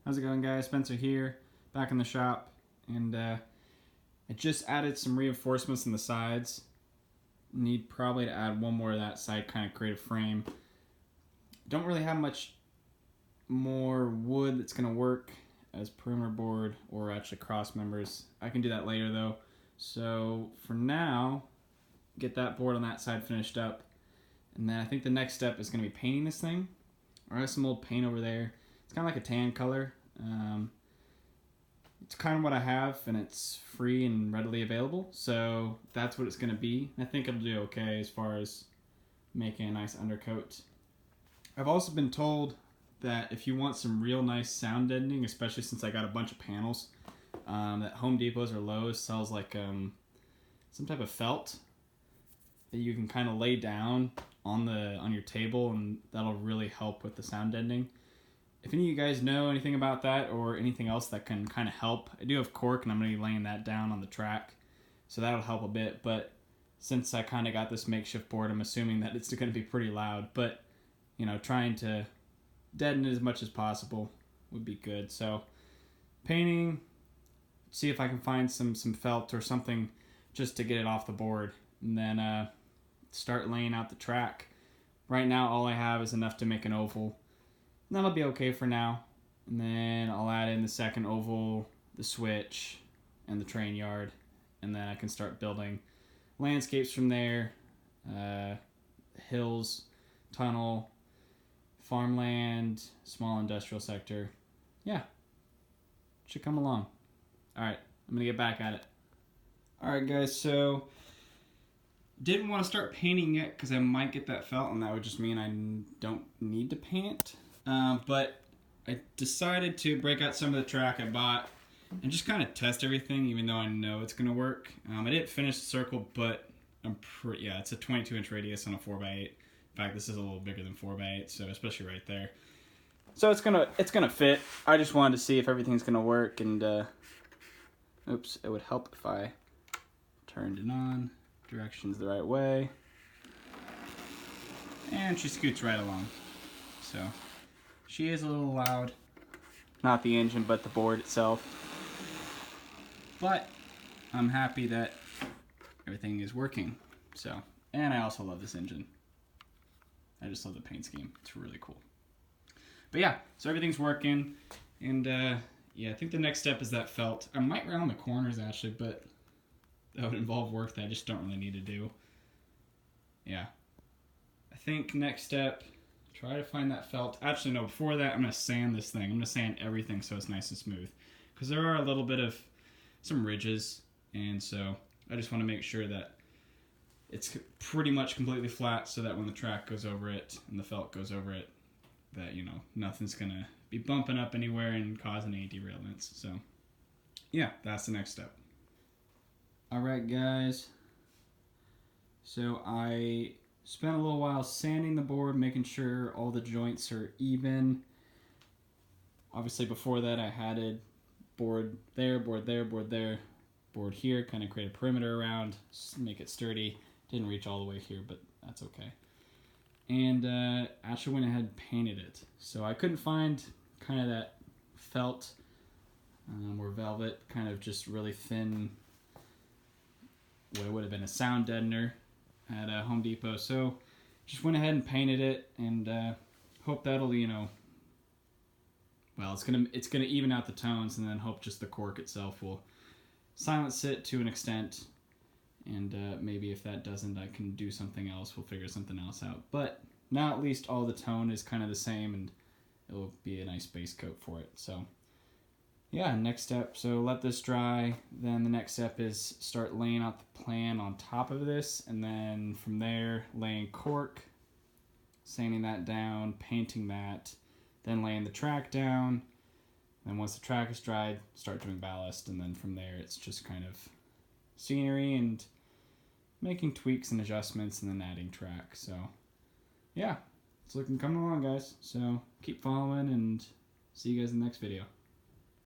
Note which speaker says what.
Speaker 1: How's it going, guys? Spencer here, back in the shop, and I just added some reinforcements in the sides. Need probably to add one more of that side, kind of create a frame. Don't really have much more wood that's gonna work as perimeter board or actually cross members. I can do that later though. So for now, get that board on that side finished up, and then I think the next step is gonna be painting this thing. I have some old paint over there. It's kind of like a tan color. It's kind of what I have, and it's free and readily available, so that's what it's going to be. I think it'll do okay as far as making a nice undercoat. I've also been told that if you want some real nice sound deadening, especially since I got a bunch of panels, that Home Depot's or Lowe's sells like some type of felt that you can kind of lay down on your table, and that'll really help with the sound deadening. If any of you guys know anything about that or anything else that can kind of help, I do have cork, and I'm going to be laying that down on the track, so that'll help a bit. But since I kind of got this makeshift board, I'm assuming that it's going to be pretty loud. But, you know, trying to deaden it as much as possible would be good. So painting, see if I can find some felt or something just to get it off the board, and then start laying out the track. Right now, all I have is enough to make an oval. And that'll be okay for now. And then I'll add in the second oval, the switch, and the train yard. And then I can start building landscapes from there. Hills, tunnel, farmland, small industrial sector. Yeah, should come along. Alright, I'm going to get back at it. Alright guys, so didn't want to start painting yet because I might get that felt, and that would just mean I don't need to paint. But I decided to break out some of the track I bought and just kind of test everything, even though I know it's going to work. I didn't finish the circle, but it's a 22-inch radius on a 4x8. In fact, this is a little bigger than 4x8, so especially right there. So it's gonna fit. I just wanted to see if everything's gonna work, and oops, it would help if I turned it on. Direction's the right way, and she scoots right along. So she is a little loud. Not the engine, but the board itself. But I'm happy that everything is working. So, and I also love this engine. I just love the paint scheme. It's really cool. But yeah, so everything's working. And yeah, I think the next step is that felt. I might round the corners actually, but that would involve work that I just don't really need to do. Yeah. I think next step, try to find that felt. Actually, no, before that, I'm going to sand this thing. I'm going to sand everything so it's nice and smooth. Because there are a little bit of some ridges, and so I just want to make sure that it's pretty much completely flat so that when the track goes over it and the felt goes over it, that, you know, nothing's going to be bumping up anywhere and causing any derailments. So, yeah, that's the next step. Alright, guys. So I spent a little while sanding the board, making sure all the joints are even. Obviously before that I had a board there, board there, board there, board here, kind of create a perimeter around, make it sturdy. Didn't reach all the way here, but that's okay. And actually went ahead and painted it. So I couldn't find kind of that felt or velvet, kind of just really thin, what would have been a sound deadener at Home Depot. So just went ahead and painted it, and hope that'll, you know, well, it's gonna even out the tones, and then hope just the cork itself will silence it to an extent. And maybe if that doesn't, I can do something else. We'll figure something else out. But now at least all the tone is kind of the same, and it'll be a nice base coat for it. So yeah, next step, so let this dry. Then the next step is start laying out the plan on top of this, and then from there laying cork, sanding that down, painting that, then laying the track down. Then once the track is dried, start doing ballast, and then from there it's just kind of scenery and making tweaks and adjustments, and then adding track. So yeah, it's looking coming along, guys. So keep following, and see you guys in the next video.